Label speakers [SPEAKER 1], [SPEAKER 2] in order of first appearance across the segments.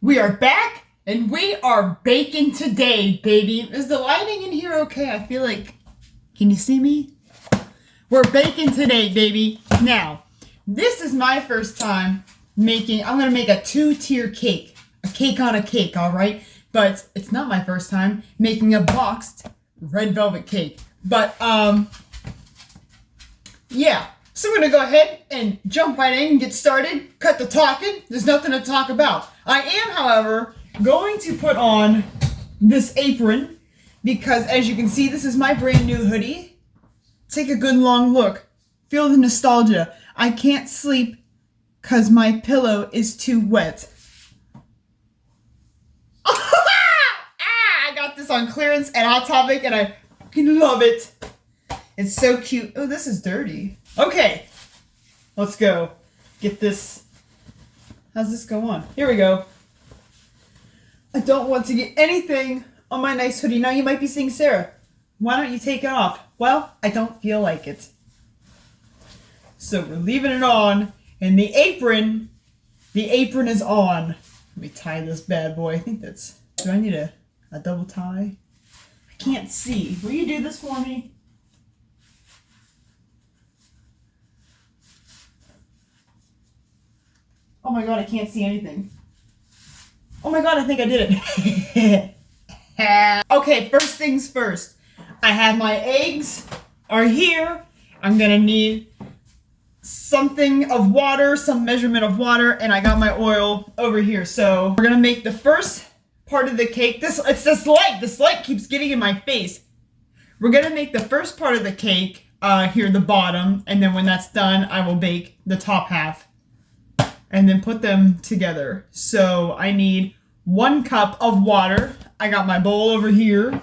[SPEAKER 1] We are back and we are baking today, baby. Is the lighting in here okay? I feel like, can you see me? We're baking today, baby. Now, this is my first time making, I'm gonna make a 2-tier cake. A cake on a cake, all right? But it's not my first time making a boxed red velvet cake. But, yeah. So we're gonna go ahead and jump right in and get started. Cut the talking. There's nothing to talk about. I am, however, going to put on this apron because, as you can see, this is my brand new hoodie. Take a good long look. Feel the nostalgia. I can't sleep because my pillow is too wet. I got this on clearance at Hot Topic and I fucking love it. It's so cute. Oh, this is dirty. Okay, let's go. Get this. How's this go on? Here we go. I don't want to get anything on my nice hoodie. Now you might be saying, Sarah, why don't you take it off? Well, I don't feel like it. So we're leaving it on. And the apron is on. Let me tie this bad boy. I think that's, do I need a double tie? I can't see. Will you do this for me? Oh my god, I can't see anything. Oh my god, I think I did it. Okay, first things first. I have my eggs are here. I'm gonna need something of water, some measurement of water, and I got my oil over here. So we're gonna make the first part of the cake. It's this light. This light keeps getting in my face. We're gonna make the first part of the cake here, the bottom, and then when that's done, I will bake the top half. And then put them together. So I need 1 cup of water. I got my bowl over here.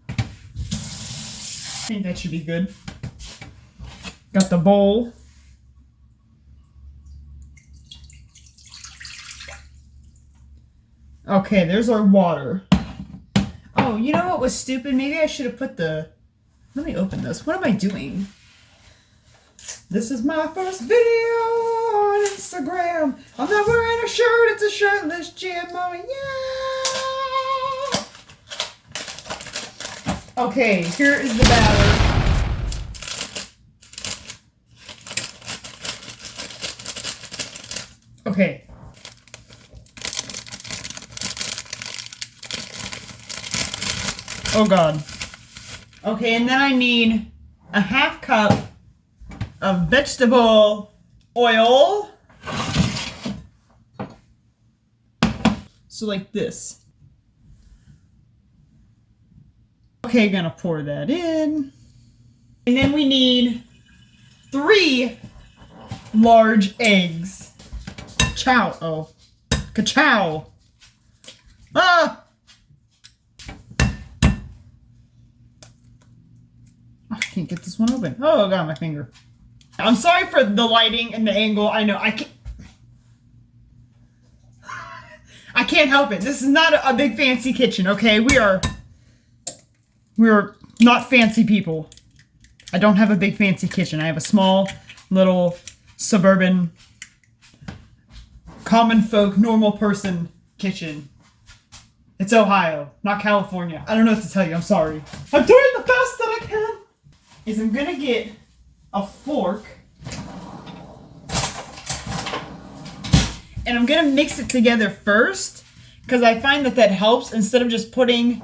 [SPEAKER 1] I think that should be good. Got the bowl. Okay, there's our water. Oh, you know what was stupid? Maybe I should have put the... Let me open this. What am I doing? This is my first video on Instagram. I'm not wearing a shirt, it's a shirtless GMO, yeah! Okay, here is the batter. Okay. Oh god. Okay, and then I need a 1/2 cup of vegetable oil. So like this. Okay, gonna pour that in. And then we need 3 large eggs. Chow. Oh. Ka-chow. Ah! I can't get this one open. Oh, I got my finger. I'm sorry for the lighting and the angle. I know I can't help it. This is not a big fancy kitchen, okay? We're not fancy people. I don't have a big fancy kitchen. I have a small little suburban common folk normal person kitchen. It's Ohio, not California. I don't know what to tell you. I'm sorry. I'm doing the best that I can. I'm gonna get a fork and I'm gonna mix it together first because I find that helps instead of just putting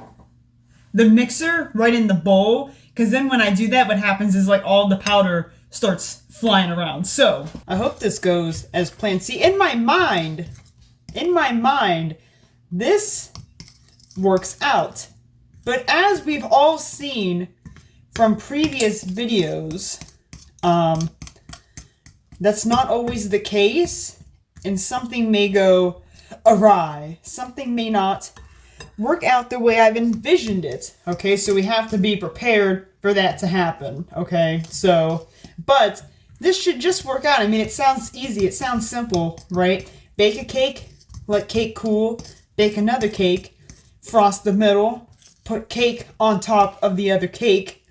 [SPEAKER 1] the mixer right in the bowl, because then when I do that, what happens is like all the powder starts flying around. So I hope this goes as planned. See, in my mind, this works out, but as we've all seen from previous videos, that's not always the case, and something may go awry. Something may not work out the way I've envisioned it, okay? So we have to be prepared for that to happen, okay? So, but this should just work out. I mean, it sounds easy. It sounds simple, right? Bake a cake, let cake cool, bake another cake, frost the middle, put cake on top of the other cake,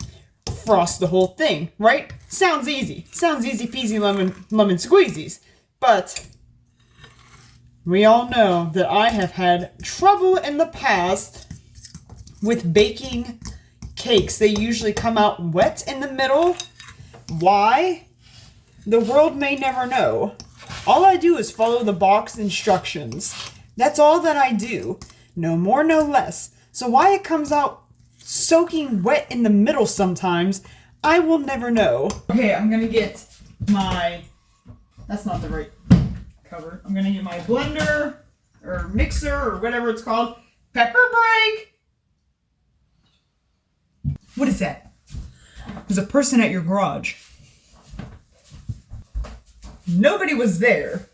[SPEAKER 1] frost the whole thing, right? Sounds easy. Sounds easy peasy lemon squeezies. But We all know that I have had trouble in the past with baking cakes. They usually come out wet in the middle. Why? The world may never know. All I do is follow the box instructions. That's all that I do. No more, no less. So why it comes out soaking wet in the middle sometimes, I will never know. Okay, I'm gonna get my... That's not the right cover. I'm gonna get my blender, or mixer, or whatever it's called. Pepper break! What is that? There's a person at your garage. Nobody was there.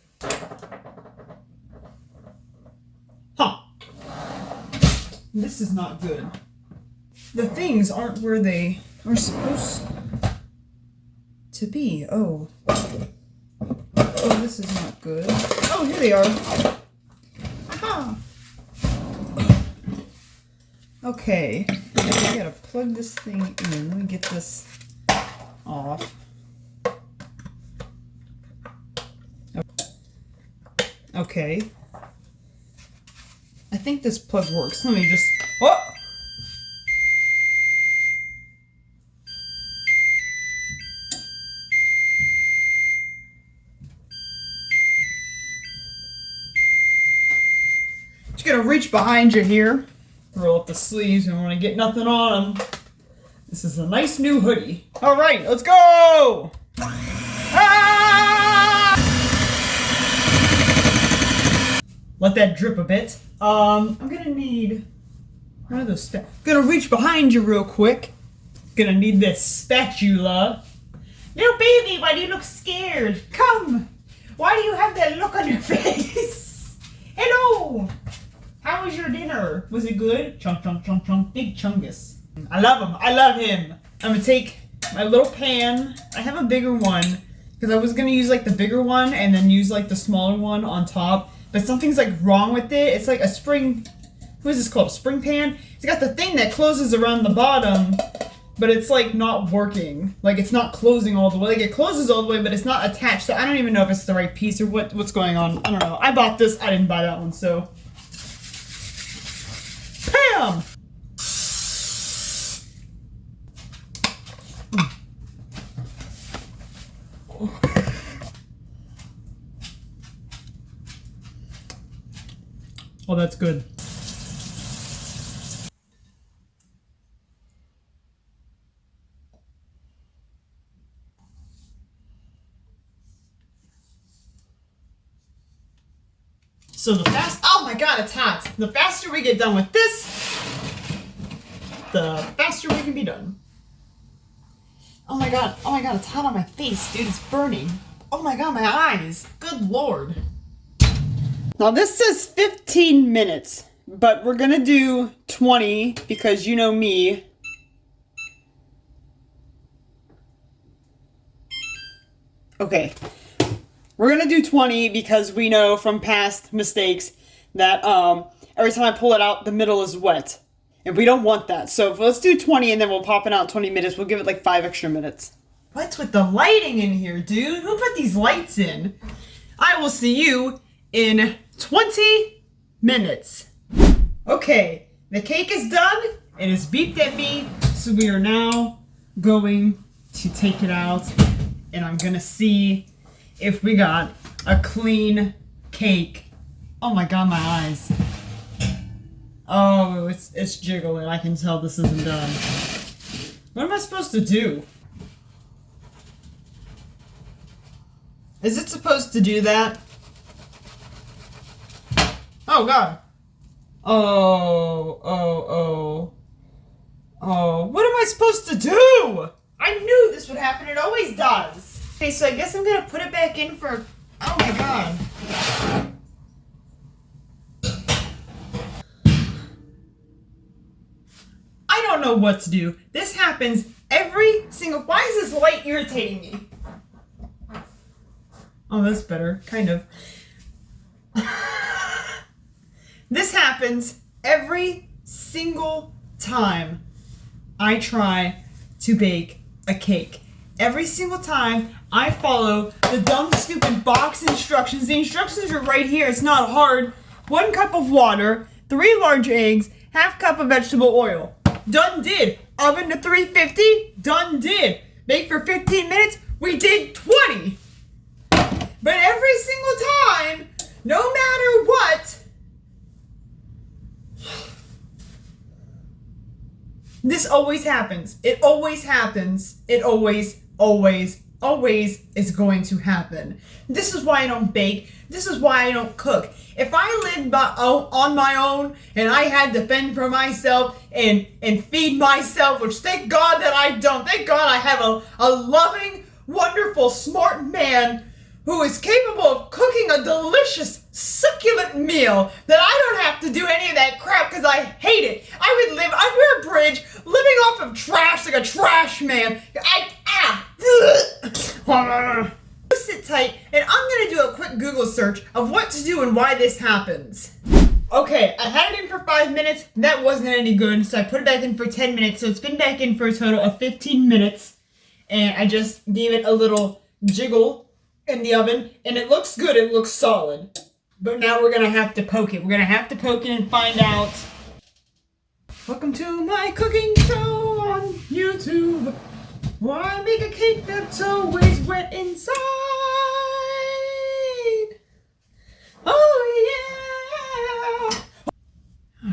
[SPEAKER 1] Huh. This is not good. The things aren't where they are supposed to be. Oh. Oh, this is not good. Oh, here they are. Aha. Okay. I gotta plug this thing in. Let me get this off. Okay. I think this plug works. Let me just... Oh! Just gonna reach behind you here. Roll up the sleeves. We don't want to get nothing on them. This is a nice new hoodie. All right, let's go! Ah! Let that drip a bit. I'm gonna need one of those. Gonna reach behind you real quick. Gonna need this spatula. Little baby, why do you look scared? Come. Why do you have that look on your face? Hello. How was your dinner? Was it good? Chunk, chunk, chunk, chunk. Big chungus. I love him. I love him. I'm gonna take my little pan. I have a bigger one because I was gonna use like the bigger one and then use like the smaller one on top. But something's like wrong with it. It's like a spring. What is this called? A spring pan? It's got the thing that closes around the bottom, but it's like not working. Like it's not closing all the way. Like it closes all the way, but it's not attached. So I don't even know if it's the right piece or what's going on. I don't know. I bought this. I didn't buy that one. So. Bam! Oh, that's good. So oh my god, it's hot. The faster we get done with this, the faster we can be done. Oh my god, it's hot on my face, dude, it's burning. Oh my god, my eyes. Good lord. Now this says 15 minutes, but we're gonna do 20 because you know me. Okay. We're gonna do 20 because we know from past mistakes that every time I pull it out, the middle is wet. And we don't want that. So let's do 20 and then we'll pop it out 20 minutes. We'll give it like 5 extra minutes. What's with the lighting in here, dude? Who put these lights in? I will see you in 20 minutes. Okay, the cake is done. It has beeped at me. So we are now going to take it out. And I'm gonna see if we got a clean cake. Oh my god, my eyes. Oh, it's jiggling. I can tell this isn't done. What am I supposed to do? Is it supposed to do that? Oh god. Oh, what am I supposed to do? I knew this would happen. It always does. Okay, so I guess I'm gonna put it back in for... Oh my god. I don't know what to do. This happens every single... Why is this light irritating me? Oh, that's better. Kind of. This happens every single time I try to bake a cake. every single time I follow the dumb, stupid box instructions. The instructions are right here. It's not hard. 1 cup of water, 3 large eggs, half cup of vegetable oil. Done did. Oven to 350. Done did. Bake for 15 minutes. We did 20. But every single time, no matter what, this always happens. It always happens. It always is going to happen. This is why I don't bake. This is why I don't cook. If I lived on my own and I had to fend for myself and feed myself, which thank God that I don't. Thank God I have a loving, wonderful, smart man who is capable of cooking a delicious, succulent meal that I don't have to do any of that crap because I hate it. I would live under a bridge, living off of trash like a trash man. Sit tight, and I'm going to do a quick Google search of what to do and why this happens. Okay, I had it in for 5 minutes. That wasn't any good, so I put it back in for 10 minutes. So it's been back in for a total of 15 minutes. And I just gave it a little jiggle in the oven, and it looks good. It looks solid. But now we're going to have to poke it. We're going to have to poke it and find out. Welcome to my cooking show on YouTube. Why I make a cake that's always wet inside? Oh yeah!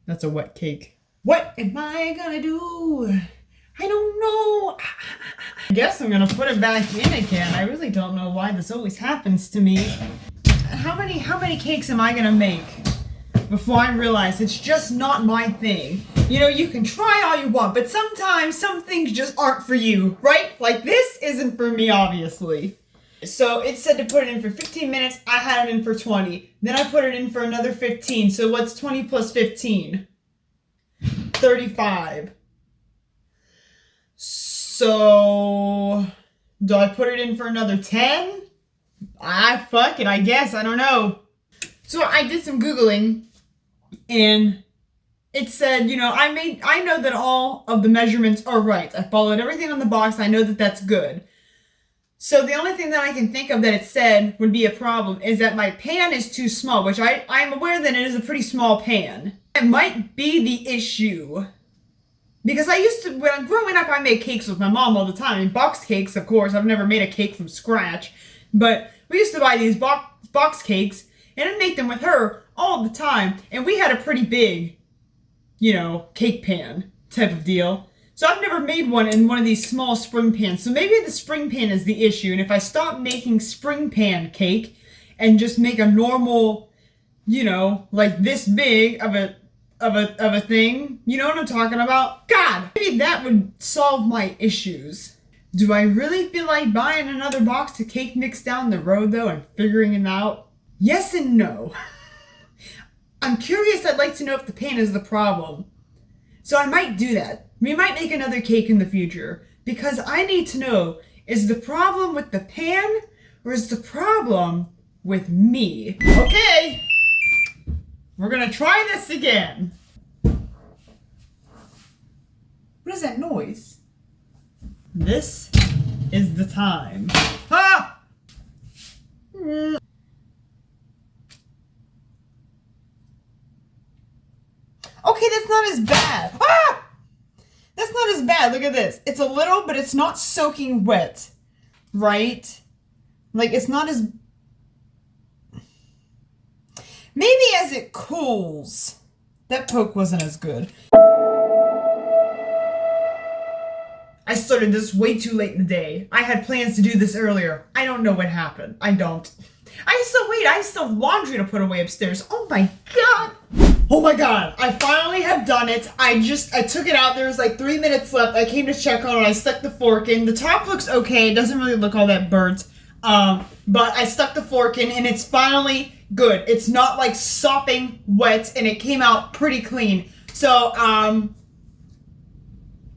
[SPEAKER 1] That's a wet cake. What am I gonna do? I don't know. I guess I'm gonna put it back in again. I really don't know why this always happens to me. How many cakes am I gonna make before I realize it's just not my thing? You know, you can try all you want, but sometimes some things just aren't for you, right? Like this isn't for me, obviously. So it said to put it in for 15 minutes. I had it in for 20. Then I put it in for another 15. So what's 20 plus 15? 35. So do I put it in for another 10? Fuck it, I guess. I don't know. So I did some Googling, and it said, you know, I know that all of the measurements are right. I followed everything on the box. I know that that's good. So the only thing that I can think of that it said would be a problem is that my pan is too small, which I'm aware that it is a pretty small pan. It might be the issue. Because when I'm growing up, I made cakes with my mom all the time. And box cakes, of course. I've never made a cake from scratch. But we used to buy these box cakes, and I'd make them with her all the time. And we had a pretty big, you know, cake pan type of deal. So I've never made one in one of these small spring pans. So maybe the spring pan is the issue. And if I stop making spring pan cake and just make a normal, you know, like this big of a thing, you know what I'm talking about? God, maybe that would solve my issues. Do I really feel like buying another box of cake mix down the road, though, and figuring it out? Yes and no. I'm curious. I'd like to know if the pan is the problem. So I might do that. We might make another cake in the future, because I need to know, is the problem with the pan, or is the problem with me? Okay, we're gonna try this again. What is that noise? This is the time. Ah! Okay, that's not as bad. Ah! That's not as bad. Look at this. It's a little, but it's not soaking wet. Right? Like, it's not as... Maybe as it cools. That poke wasn't as good. I started this way too late in the day. I had plans to do this earlier. I don't know what happened. I don't. I still have laundry to put away upstairs. Oh my god. Oh my god. I finally have done it. I took it out. There was like 3 minutes left. I came to check on it. I stuck the fork in. The top looks okay. It doesn't really look all that burnt. But I stuck the fork in and it's finally good. It's not like sopping wet and it came out pretty clean. So,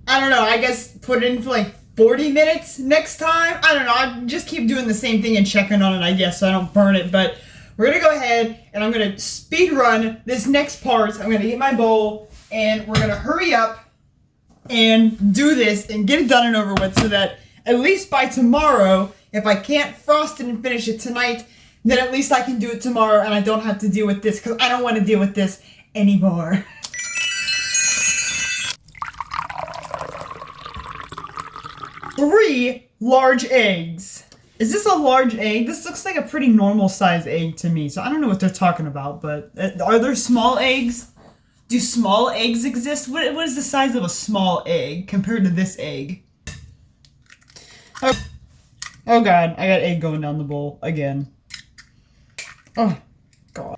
[SPEAKER 1] I don't know, I guess put it in for like 40 minutes next time. I don't know, I just keep doing the same thing and checking on it, I guess, so I don't burn it. But we're gonna go ahead and I'm gonna speed run this next part. I'm gonna get my bowl and we're gonna hurry up and do this and get it done and over with so that at least by tomorrow, if I can't frost it and finish it tonight, then at least I can do it tomorrow and I don't have to deal with this because I don't want to deal with this anymore. Three large eggs. Is this a large egg? This looks like a pretty normal size egg to me, so I don't know what they're talking about, but are there small eggs? Do small eggs exist? What is the size of a small egg compared to this egg? Oh god, I got egg going down the bowl again. Oh god.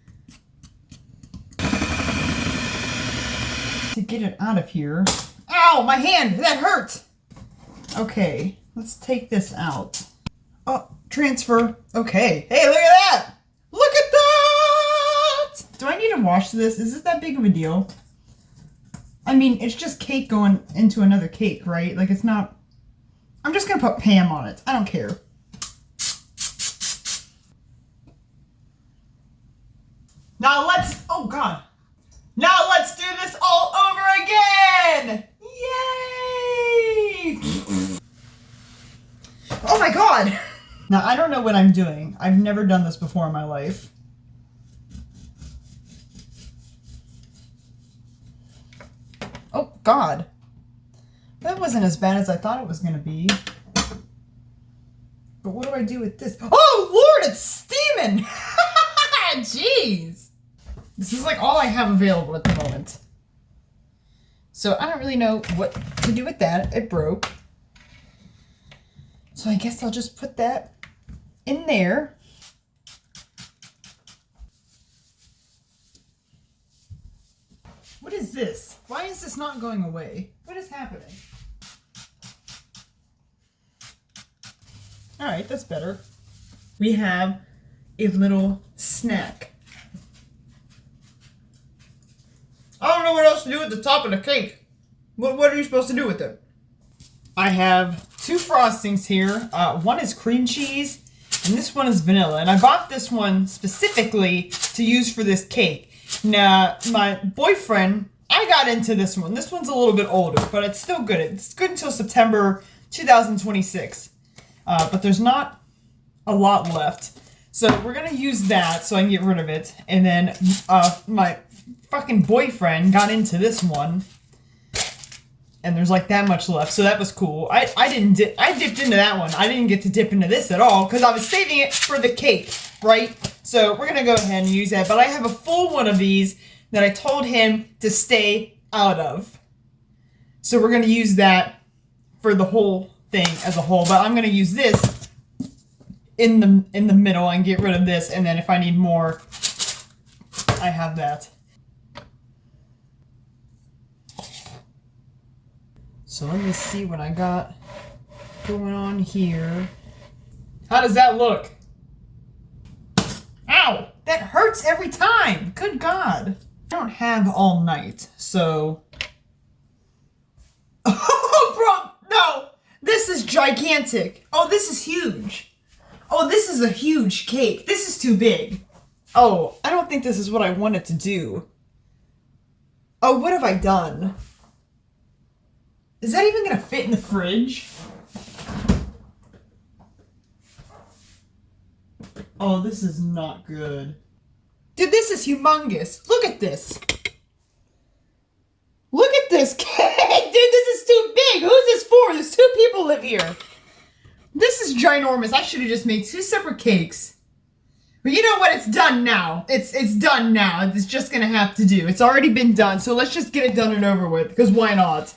[SPEAKER 1] To get it out of here. Ow, my hand! That hurt! Okay, let's take this out. Oh, transfer. Okay. Hey, look at that! Look at that! Do I need to wash this? Is this that big of a deal? I mean, it's just cake going into another cake, right? Like, it's not... I'm just gonna put Pam on it. I don't care. Now let's... Oh, God. Now let's do this all over again! Yay! Oh, my God! Now, I don't know what I'm doing. I've never done this before in my life. Oh, God. That wasn't as bad as I thought it was going to be. But what do I do with this? Oh, Lord, it's steaming! Jeez! This is like all I have available at the moment. So I don't really know what to do with that. It broke. So I guess I'll just put that in there. What is this? Why is this not going away? What is happening? All right, that's better. We have a little snack. I don't know what else to do with the top of the cake. What are you supposed to do with it? I have two frostings here. One is cream cheese, and this one is vanilla. And I bought this one specifically to use for this cake. Now, my boyfriend, I got into this one. This one's a little bit older, but it's still good. It's good until September 2026. But there's not a lot left. So we're going to use that so I can get rid of it. And then my fucking boyfriend got into this one. And there's like that much left, so that was cool. I dipped into that one. I didn't get to dip into this at all because I was saving it for the cake, right? So we're gonna go ahead and use that. But I have a full one of these that I told him to stay out of. So we're gonna use that for the whole thing as a whole. But I'm gonna use this in the middle and get rid of this. And then if I need more, I have that. So let me see what I got going on here. How does that look? Ow! That hurts every time! Good God! I don't have all night, so... Oh, bro! No! This is gigantic! Oh, this is huge! Oh, this is a huge cake! This is too big! Oh, I don't think this is what I wanted to do. Oh, what have I done? Is that even gonna fit in the fridge? Oh, this is not good. Dude, this is humongous. Look at this. Look at this cake! Dude, this is too big! Who's this for? There's 2 people live here. This is ginormous. I should have just made 2 separate cakes. But you know what? It's done now. It's done now. It's just gonna have to do. It's already been done, so let's just get it done and over with, because why not?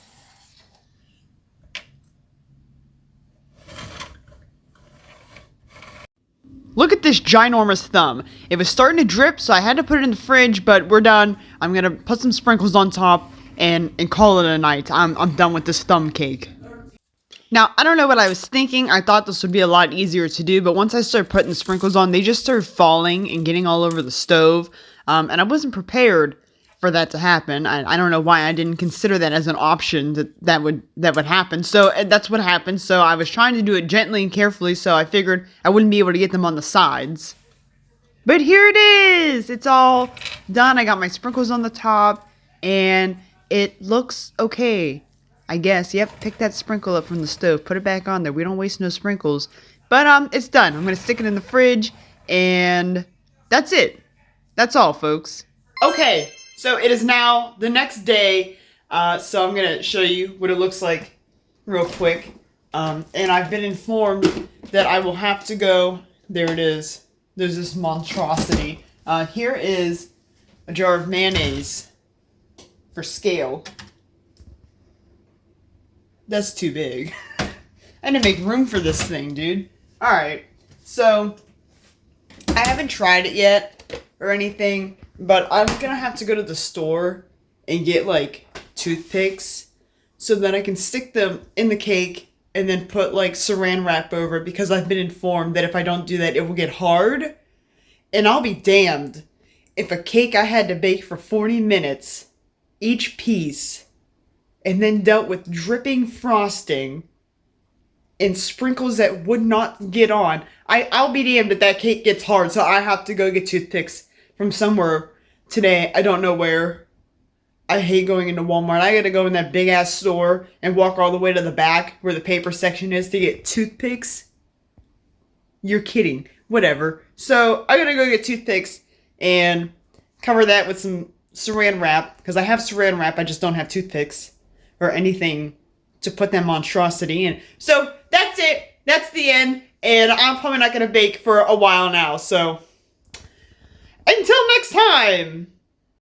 [SPEAKER 1] Look at this ginormous thumb. It was starting to drip, so I had to put it in the fridge, but we're done. I'm gonna put some sprinkles on top and call it a night. I'm done with this thumb cake. Now, I don't know what I was thinking. I thought this would be a lot easier to do, but once I started putting the sprinkles on, they just started falling and getting all over the stove. And I wasn't prepared for that to happen. I don't know why I didn't consider that as an option that would happen. So that's what happened. So I was trying to do it gently and carefully, so I figured I wouldn't be able to get them on the sides. But here it is. It's all done. I got my sprinkles on the top, and it looks okay. I guess. Yep, pick that sprinkle up from the stove. Put it back on there. We don't waste no sprinkles. But it's done. I'm going to stick it in the fridge, and that's it. That's all, folks. Okay, so it is now the next day. So I'm going to show you what it looks like real quick. And I've been informed that I will have to go. There it is. There's this monstrosity. Here is a jar of mayonnaise for scale. That's too big. I didn't make room for this thing, dude. Alright, so I haven't tried it yet or anything, but I'm gonna have to go to the store and get like toothpicks so that I can stick them in the cake and then put like saran wrap over it, because I've been informed that if I don't do that, it will get hard. And I'll be damned if a cake I had to bake for 40 minutes, each piece, and then dealt with dripping frosting and sprinkles that would not get on. I'll be damned if that cake gets hard, so I have to go get toothpicks from somewhere today. I don't know where. I hate going into Walmart. I gotta go in that big ass store and walk all the way to the back where the paper section is to get toothpicks. You're kidding. Whatever. So I gotta go get toothpicks and cover that with some saran wrap, because I have saran wrap, I just don't have toothpicks or anything to put that monstrosity in. So that's it. That's the end. And I'm probably not gonna bake for a while now. So until next time.